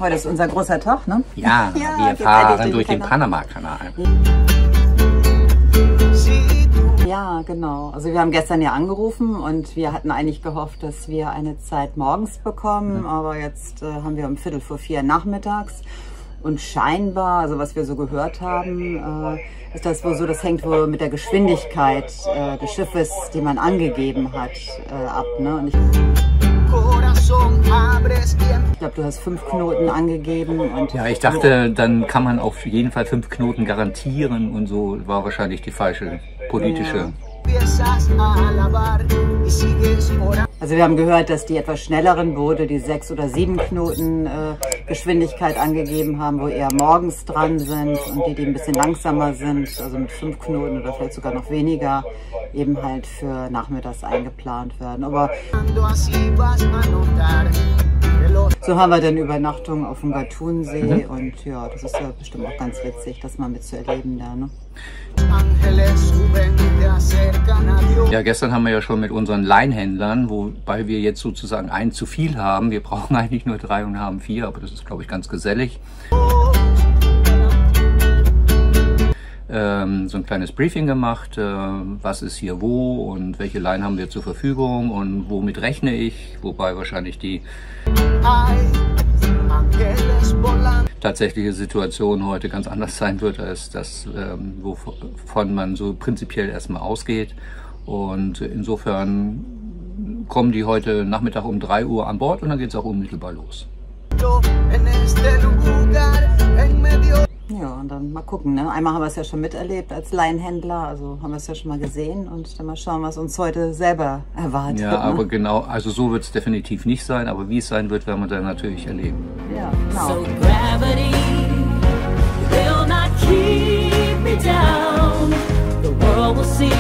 Heute ist unser großer Tag, ne? Ja, wir fahren durch den Panama Canal. Ja, genau. Also wir haben gestern ja angerufen und wir hatten eigentlich gehofft, dass wir eine Zeit morgens bekommen, aber jetzt haben wir um 3:45 nachmittags und scheinbar, also was wir so gehört haben, ist das wohl so, das hängt wohl mit der Geschwindigkeit des Schiffes, die man angegeben hat, ab. Ne? Und ich glaube, du hast 5 Knoten angegeben. Und ja, ich dachte, dann kann man auf jeden Fall 5 Knoten garantieren und so war wahrscheinlich die falsche politische. Ja. Also wir haben gehört, dass die etwas schnelleren Boote die 6 oder 7 Knoten Geschwindigkeit angegeben haben, wo eher morgens dran sind und die ein bisschen langsamer sind, also mit 5 Knoten oder vielleicht sogar noch weniger, eben halt für nachmittags eingeplant werden. Aber so haben wir dann Übernachtung auf dem Gatun-See und ja, das ist ja bestimmt auch ganz witzig, das mal mitzuerleben da, ne? Ja, gestern haben wir ja schon mit unseren Leinhändlern, wobei wir jetzt sozusagen einen zu viel haben. Wir brauchen eigentlich nur 3 und haben 4, aber das ist, glaube ich, ganz gesellig. So ein kleines Briefing gemacht, was ist hier wo und welche Leinen haben wir zur Verfügung und womit rechne ich, wobei wahrscheinlich die tatsächliche Situation heute ganz anders sein wird als das, wovon man so prinzipiell erstmal ausgeht. Und insofern kommen die heute Nachmittag um 3 Uhr an Bord und dann geht es auch unmittelbar los. Ja, und dann mal gucken, ne? Einmal haben wir es ja schon miterlebt als Leinhändler, also haben wir es ja schon mal gesehen und dann mal schauen, was uns heute selber erwartet. Ja, aber genau, also so wird es definitiv nicht sein, aber wie es sein wird, werden wir dann natürlich erleben. Ja, genau. So gravity will not keep me down. The world will see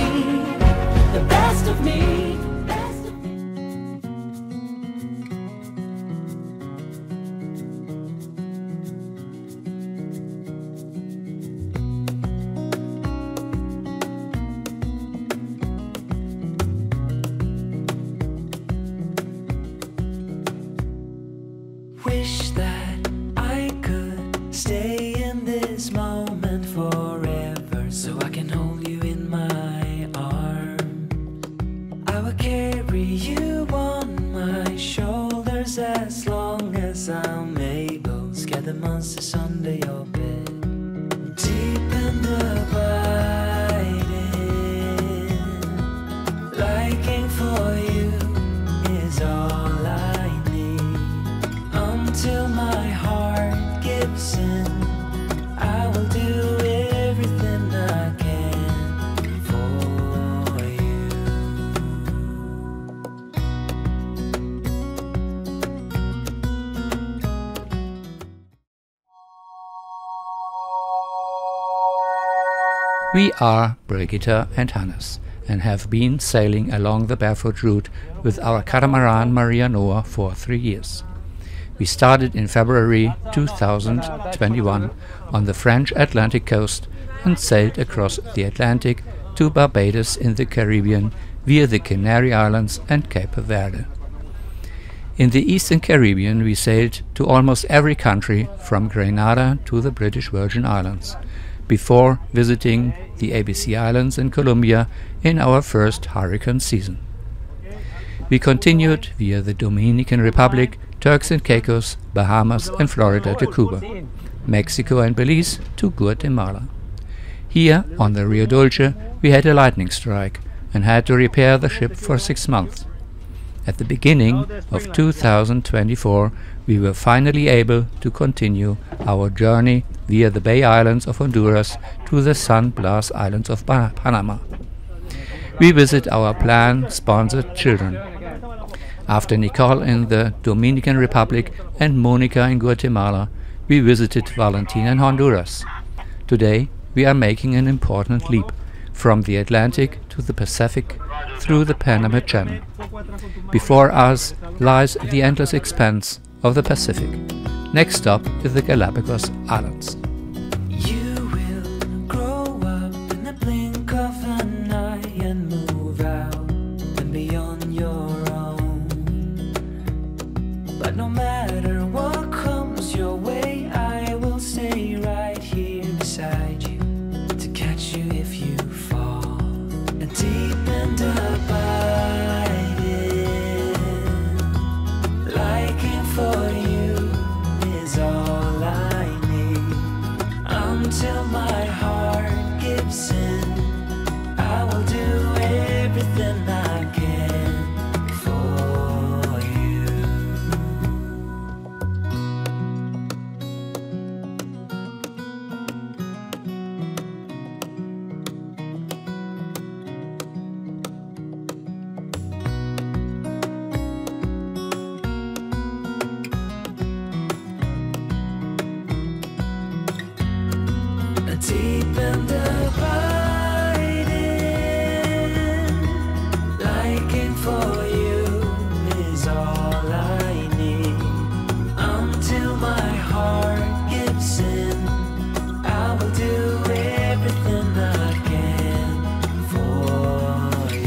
the best of me. Wish that I could stay in this moment forever, so I can hold you in my arms. I will carry you on my shoulders as long as I'm able. Scare the monsters under your bed. Deep in the biting, liking for you is all I need. Until my heart gives in, I will do everything I can for you. We are Brigitte and Hannes and have been sailing along the barefoot route with our catamaran MariaNoa for 3 years. We started in February 2021 on the French Atlantic coast and sailed across the Atlantic to Barbados in the Caribbean via the Canary Islands and Cape Verde. In the Eastern Caribbean we sailed to almost every country from Grenada to the British Virgin Islands, before visiting the ABC Islands in Colombia in our first hurricane season. We continued via the Dominican Republic, Turks and Caicos, Bahamas and Florida to Cuba, Mexico and Belize to Guatemala. Here, on the Rio Dulce, we had a lightning strike and had to repair the ship for 6 months. At the beginning of 2024, we were finally able to continue our journey via the Bay Islands of Honduras to the San Blas Islands of Panama. We visit our plan-sponsored children. After Nicole in the Dominican Republic and Monica in Guatemala, we visited Valentina in Honduras. Today we are making an important leap from the Atlantic to the Pacific through the Panama Canal. Before us lies the endless expanse of the Pacific. Next stop is the Galapagos Islands. You will grow up in the blink of an eye and move out and be on your own. But no matter what comes your way, deep and abiding. Liking for you is all I need. Until my heart gives in, I will do everything I can for you.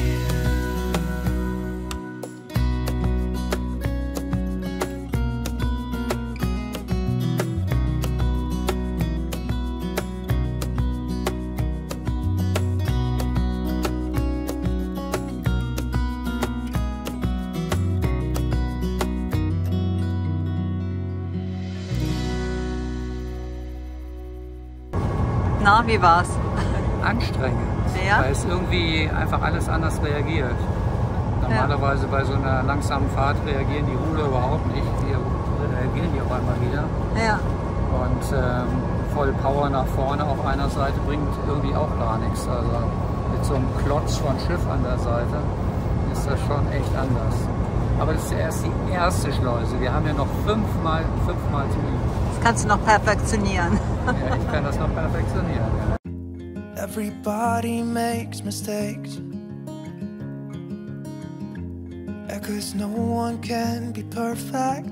Na, wie war's? Anstrengend, Ja? weil es irgendwie einfach alles anders reagiert. Normalerweise bei so einer langsamen Fahrt reagieren die Ruder überhaupt nicht. Hier reagieren die auf einmal wieder. Ja. Und voll Power nach vorne auf einer Seite bringt irgendwie auch gar nichts. Also mit so einem Klotz von Schiff an der Seite ist das schon echt anders. Aber das ist erst die erste Schleuse. Wir haben ja noch fünfmal zu üben. Das kannst du noch perfektionieren. Ja, ich kann das noch perfektionieren. Ja. Everybody makes mistakes. Yeah, 'cause no one can be perfect.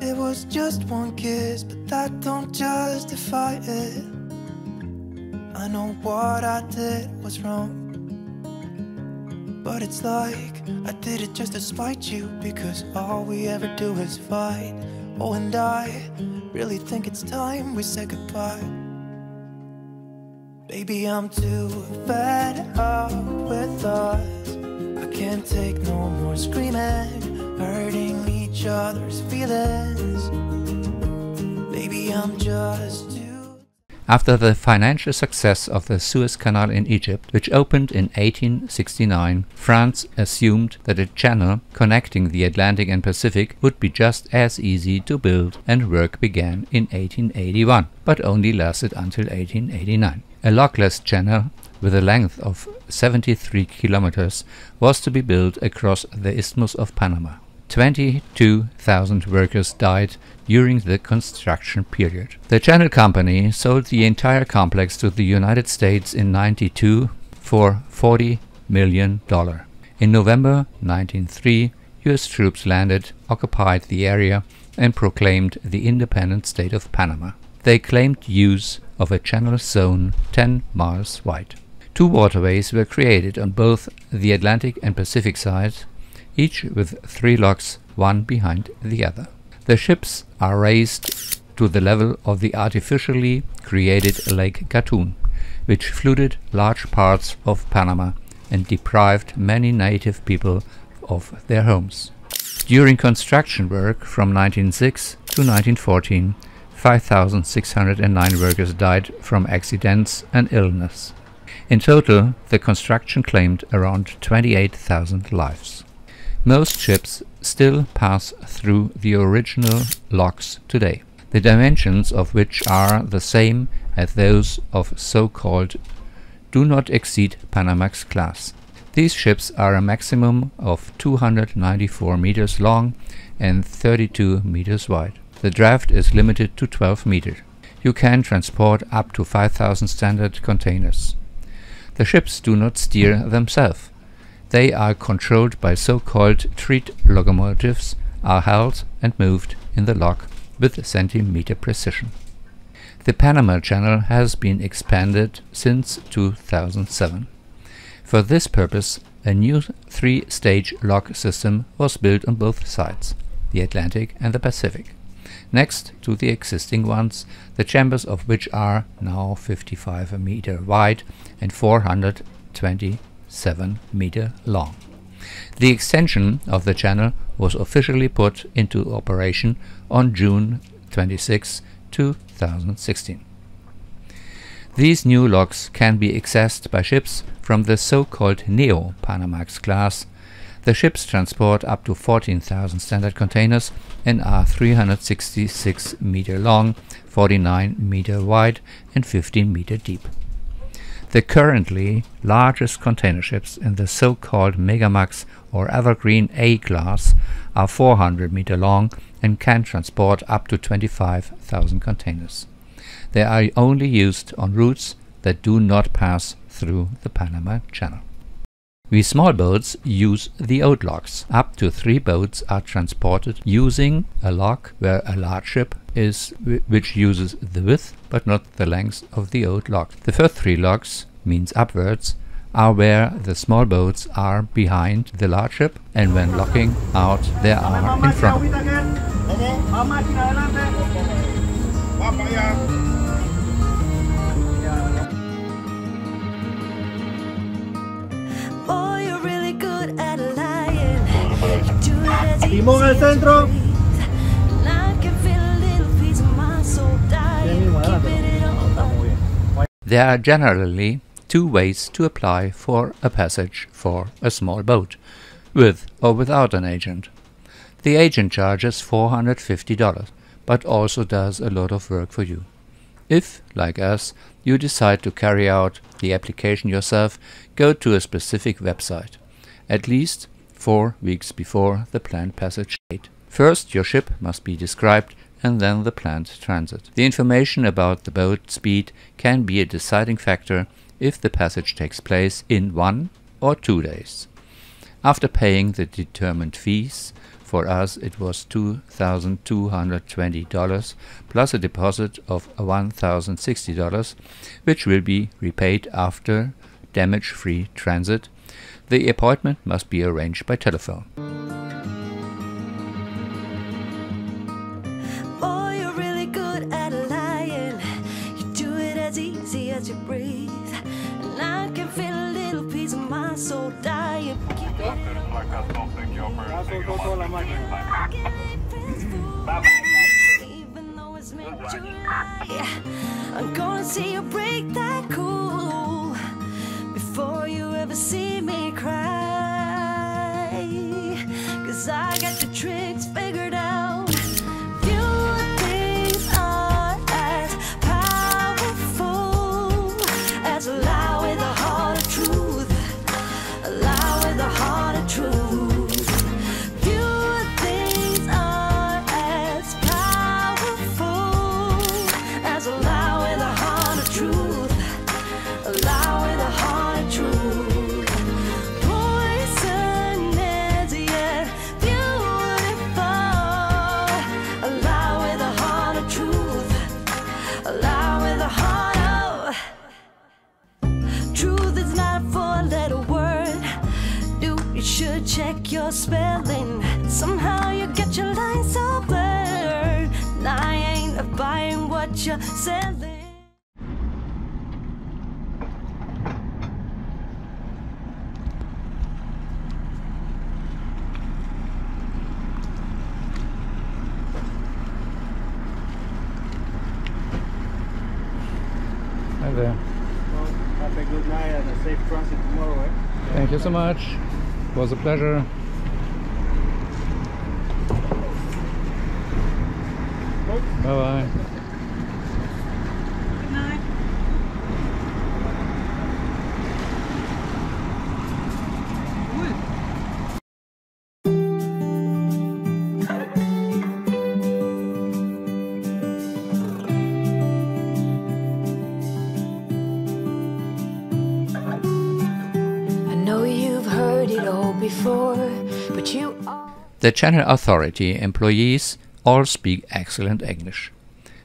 It was just one kiss, but that don't justify it. I know what I did was wrong, but it's like I did it just to spite you, because all we ever do is fight. Oh, and I really think it's time we say goodbye. Baby, I'm too fed up with us. I can't take no more screaming, hurting each other's feelings. Baby, I'm just too... After the financial success of the Suez Canal in Egypt, which opened in 1869, France assumed that a channel connecting the Atlantic and Pacific would be just as easy to build, and work began in 1881, but only lasted until 1889. A lockless channel with a length of 73 kilometers was to be built across the Isthmus of Panama. 22,000 workers died during the construction period. The channel company sold the entire complex to the United States in '92 for $40 million. In November 1903, US troops landed, occupied the area, and proclaimed the independent state of Panama. They claimed use of a channel zone 10 miles wide. Two waterways were created on both the Atlantic and Pacific sides, each with 3 locks, one behind the other. The ships are raised to the level of the artificially created Lake Gatun, which flooded large parts of Panama and deprived many native people of their homes. During construction work from 1906 to 1914, 5,609 workers died from accidents and illness. In total, the construction claimed around 28,000 lives. Most ships still pass through the original locks today, the dimensions of which are the same as those of so-called do not exceed Panamax class. These ships are a maximum of 294 meters long and 32 meters wide. The draft is limited to 12 meters. You can transport up to 5,000 standard containers. The ships do not steer themselves. They are controlled by so-called treat locomotives, are held and moved in the lock with centimeter precision. The Panama Channel has been expanded since 2007. For this purpose, a new 3-stage lock system was built on both sides, the Atlantic and the Pacific, next to the existing ones, the chambers of which are now 55 meters wide and 427 meters long. The extension of the channel was officially put into operation on June 26, 2016. These new locks can be accessed by ships from the so-called Neo-Panamax class. The ships transport up to 14,000 standard containers and are 366 meters long, 49 meters wide and 15 meters deep. The currently largest container ships in the so-called Megamax or Evergreen A class are 400 meters long and can transport up to 25,000 containers. They are only used on routes that do not pass through the Panama Canal. We small boats use the old locks. Up to 3 boats are transported using a lock where a large ship is which uses the width but not the length of the old lock. The first 3 locks, means upwards, are where the small boats are behind the large ship, and when locking out they are in front. Boy, you're really good at lying. Do it as easy Timón al as you centro. breathe. And I can feel a little piece of my soul dying. Keeping it all up. There are generally 2 ways to apply for a passage for a small boat, with or without an agent. The agent charges $450, but also does a lot of work for you. If, like us, you decide to carry out the application yourself, go to a specific website, at least 4 weeks before the planned passage date. First, your ship must be described and then the planned transit. The information about the boat speed can be a deciding factor if the passage takes place in 1 or 2 days. After paying the determined fees, for us it was $2,220 plus a deposit of $1,060, which will be repaid after damage-free transit. The appointment must be arranged by telephone. Boy, you're really good at lying. You do it as easy as you breathe. And I can feel a little piece of my soul dying. Even though it's mid-July, I'm gonna see you break that cool before you ever see me cry. 'Cause I got the tricks figured out. Few things are as powerful as a lie with a heart of truth. A lie with a heart of truth. Few things are as powerful as a lie with a heart of truth. A lie with a heart of truth. Poison is yet beautiful. A lie with a heart of truth. A lie with a heart of truth is not a 4-letter word. Dude, you should check your spelling. Somehow you get your lines so blurred. And I ain't buying what you're selling. Hi there. Well, have a good night and a safe transit tomorrow, eh? Thank you so much. It was a pleasure. Bye-bye. I know you've heard it all before, but you are. The Channel Authority employees all speak excellent English.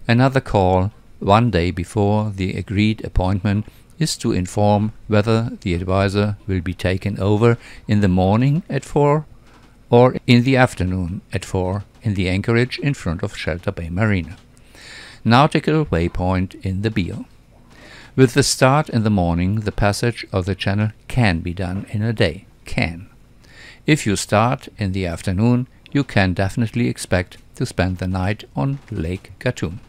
Another call 1 day before the agreed appointment is to inform whether the advisor will be taken over in the morning at 4 or in the afternoon at 4 in the anchorage in front of Shelter Bay Marina. Nautical waypoint in the Beale. With the start in the morning, the passage of the channel can be done in a day. Can. If you start in the afternoon, you can definitely expect to spend the night on Lake Gatun.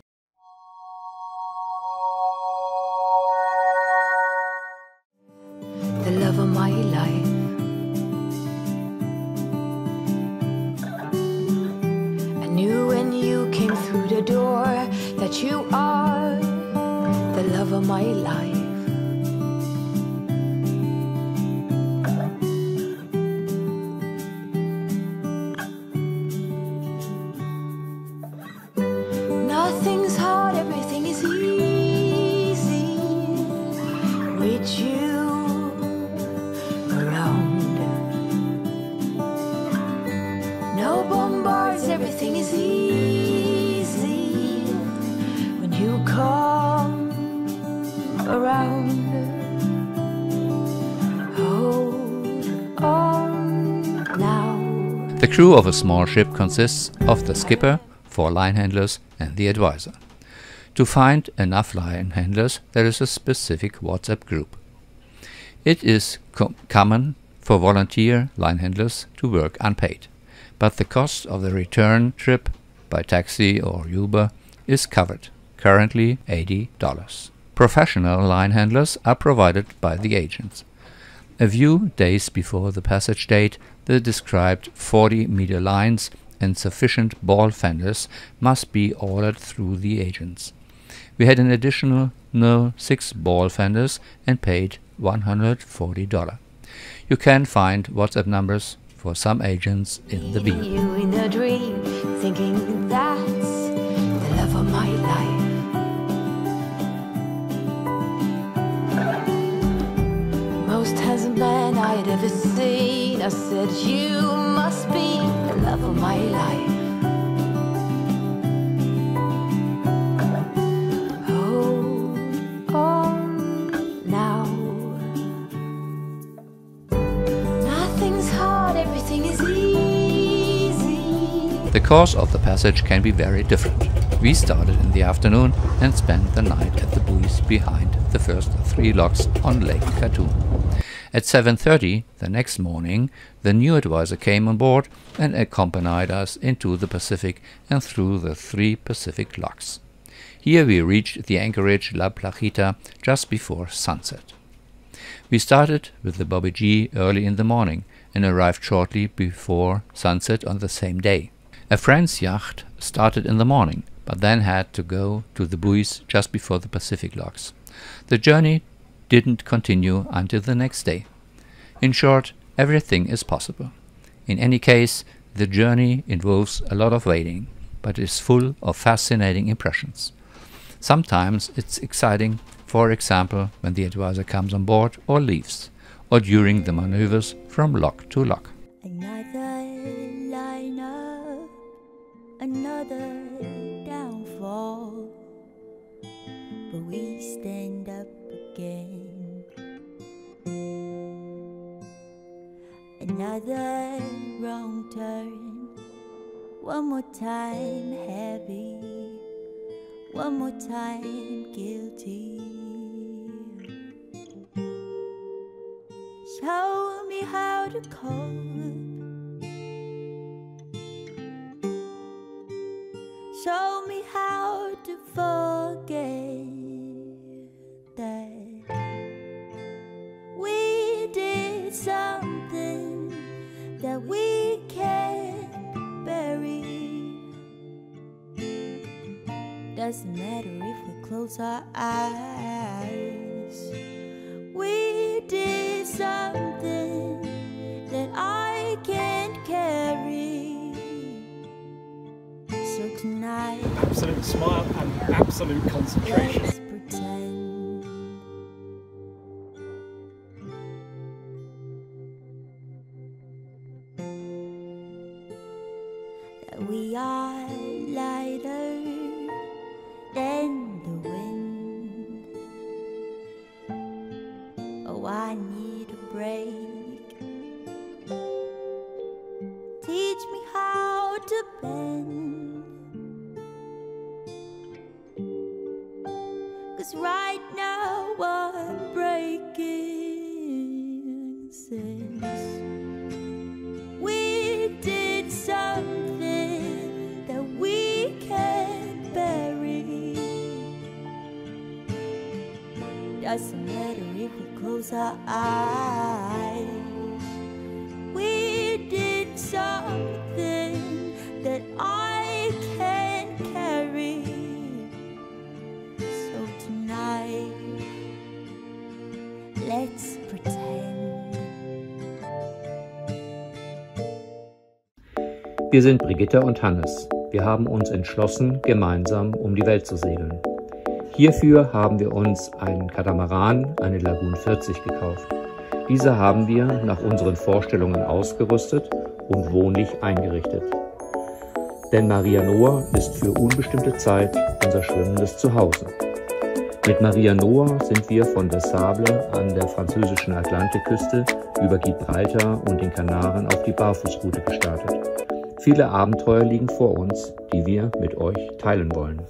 The love of my life. I knew when you came through the door that you are the love of my life. Nothing's hard, everything is easy. crew of a small ship consists of the skipper, 4 line handlers and the advisor. To find enough line handlers, there is a specific WhatsApp group. It is common for volunteer line handlers to work unpaid, but the cost of the return trip by taxi or Uber is covered, currently $80. Professional line handlers are provided by the agents. A few days before the passage date, the described 40-meter lines and sufficient ball fenders must be ordered through the agents. We had an additional 6 ball fenders and paid $140. You can find WhatsApp numbers for some agents in the bio. You in a dream, thinking that's the love of my life. Most handsome man I'd ever seen. I said you must be the love of my life. Hold on now. Nothing's hard, everything is easy. The course of the passage can be very different. We started in the afternoon and spent the night at the buoys behind the first 3 locks on Lake Khatun. At 7:30 the next morning, the new advisor came on board and accompanied us into the Pacific and through the 3 Pacific locks. Here we reached the anchorage La Plajita just before sunset. We started with the Bobby G early in the morning and arrived shortly before sunset on the same day. A friend's yacht started in the morning, but then had to go to the buoys just before the Pacific locks. The journey didn't continue until the next day. In short, everything is possible. In any case, the journey involves a lot of waiting, but is full of fascinating impressions. Sometimes it's exciting, for example, when the advisor comes on board or leaves, or during the maneuvers from lock to lock. Another line up, another downfall, but we stand up again. Another wrong turn, one more time heavy, one more time guilty. Show me how to cope, show me how to forget that we did something that we can't bury. Doesn't matter if we close our eyes. We did something that I can't carry. So tonight, Absolute smile and absolute concentration. let's pretend that we are lighter than the wind. Oh, I need a break. Teach me how to bend. 'Cause right now I'm breaking since we did something that we can't bury. Doesn't matter if we close our eyes. We did something that I can't carry. So tonight, let's pretend. Wir sind Brigitte und Hannes. Wir haben uns entschlossen, gemeinsam um die Welt zu segeln. Hierfür haben wir uns einen Katamaran, eine Lagoon 40 gekauft. Diese haben wir nach unseren Vorstellungen ausgerüstet und wohnlich eingerichtet. Denn MariaNoa ist für unbestimmte Zeit unser schwimmendes Zuhause. Mit MariaNoa sind wir von Les Sables an der französischen Atlantikküste über Gibraltar und den Kanaren auf die Barfußroute gestartet. Viele Abenteuer liegen vor uns, die wir mit euch teilen wollen.